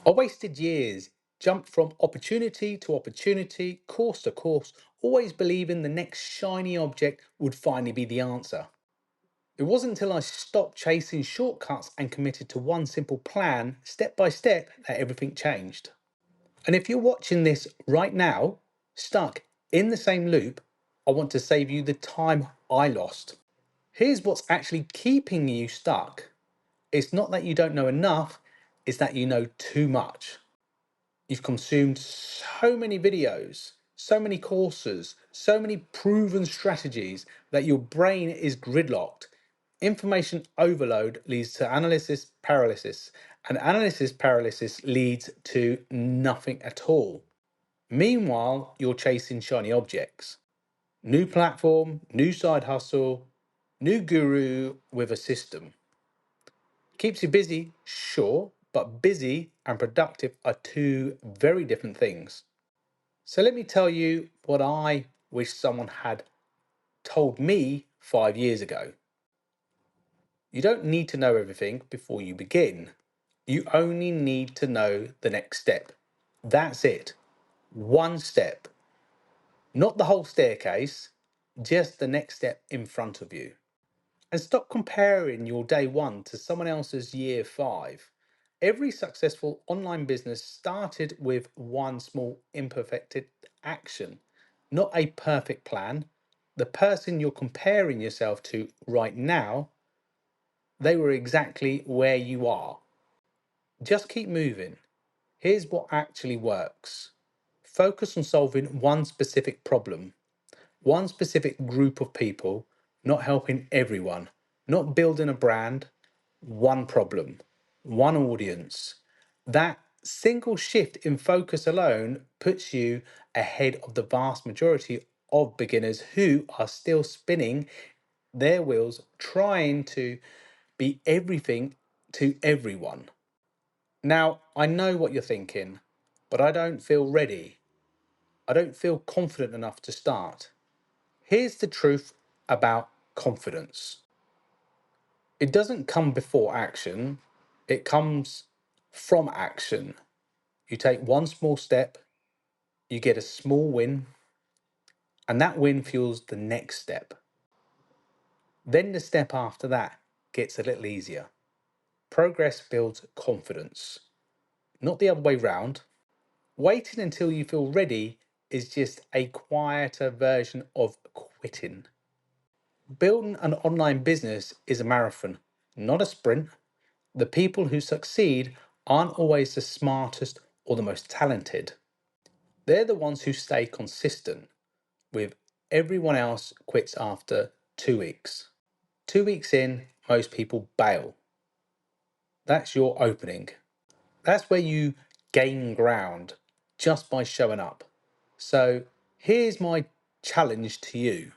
I wasted years, jumped from opportunity to opportunity, course to course, always believing the next shiny object would finally be the answer. It wasn't until I stopped chasing shortcuts and committed to one simple plan, step by step, that everything changed. And if you're watching this right now, stuck in the same loop, I want to save you the time I lost. Here's what's actually keeping you stuck. It's not that you don't know enough, it's that you know too much. You've consumed so many videos, so many courses, so many proven strategies that your brain is gridlocked. Information overload leads to analysis paralysis, and analysis paralysis leads to nothing at all. Meanwhile, you're chasing shiny objects. New platform, new side hustle, new guru with a system. Keeps you busy, sure, but busy and productive are two very different things. So let me tell you what I wish someone had told me 5 years ago. You don't need to know everything before you begin. You only need to know the next step. That's it. One step. Not the whole staircase, just the next step in front of you. And stop comparing your day one to someone else's year five. Every successful online business started with one small imperfected action, not a perfect plan. The person you're comparing yourself to right now, they were exactly where you are. Just keep moving. Here's what actually works. Focus on solving one specific problem, one specific group of people, not helping everyone, not building a brand, one problem, one audience. That single shift in focus alone puts you ahead of the vast majority of beginners who are still spinning their wheels trying to be everything to everyone. Now, I know what you're thinking, but I don't feel ready. I don't feel confident enough to start. Here's the truth about confidence. It doesn't come before action, it comes from action. You take one small step, you get a small win, and that win fuels the next step. Then the step after that gets a little easier. Progress builds confidence, not the other way round. Waiting until you feel ready is just a quieter version of quitting. Building an online business is a marathon, not a sprint. The people who succeed aren't always the smartest or the most talented. They're the ones who stay consistent, with everyone else quits after 2 weeks. 2 weeks in, most people bail. That's your opening. That's where you gain ground just by showing up. So here's my challenge to you.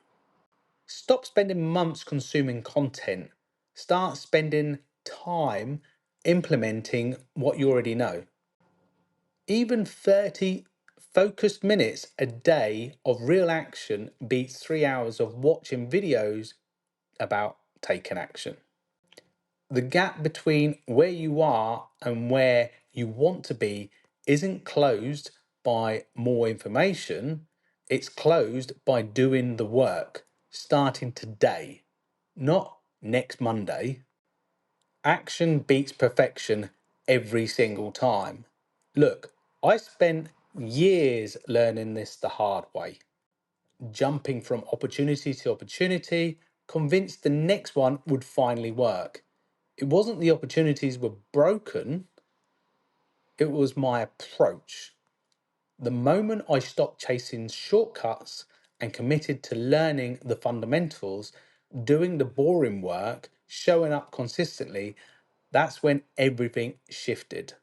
Stop spending months consuming content. Start spending time implementing what you already know. Even 30 focused minutes a day of real action beats 3 hours of watching videos about taking action. The gap between where you are and where you want to be isn't closed by more information, it's closed by doing the work, starting today, not next Monday. Action beats perfection every single time. Look, I spent years learning this the hard way, jumping from opportunity to opportunity, convinced the next one would finally work. It wasn't the opportunities were broken, it was my approach. The moment I stopped chasing shortcuts and committed to learning the fundamentals, doing the boring work, showing up consistently, that's when everything shifted.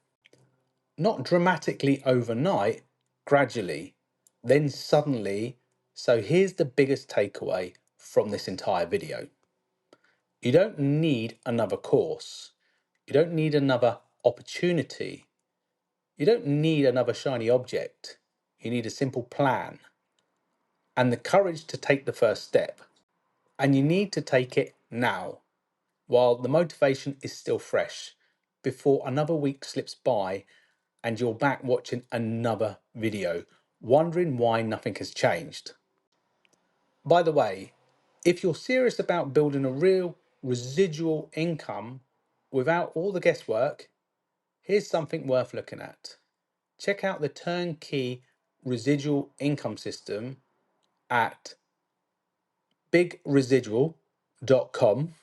Not dramatically overnight, gradually, then suddenly. So here's the biggest takeaway from this entire video. You don't need another course. You don't need another opportunity. You don't need another shiny object. You need a simple plan and the courage to take the first step. And you need to take it now, while the motivation is still fresh, before another week slips by and you're back watching another video, wondering why nothing has changed. By the way, if you're serious about building a real residual income without all the guesswork, here's something worth looking at. Check out the turnkey residual income system at bigresidual.com.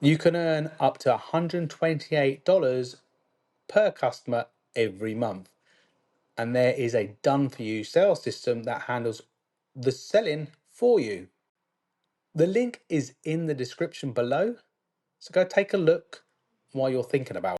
You can earn up to $128 per customer every month. And there is a done for you sales system that handles the selling for you. The link is in the description below, so go take a look while you're thinking about it.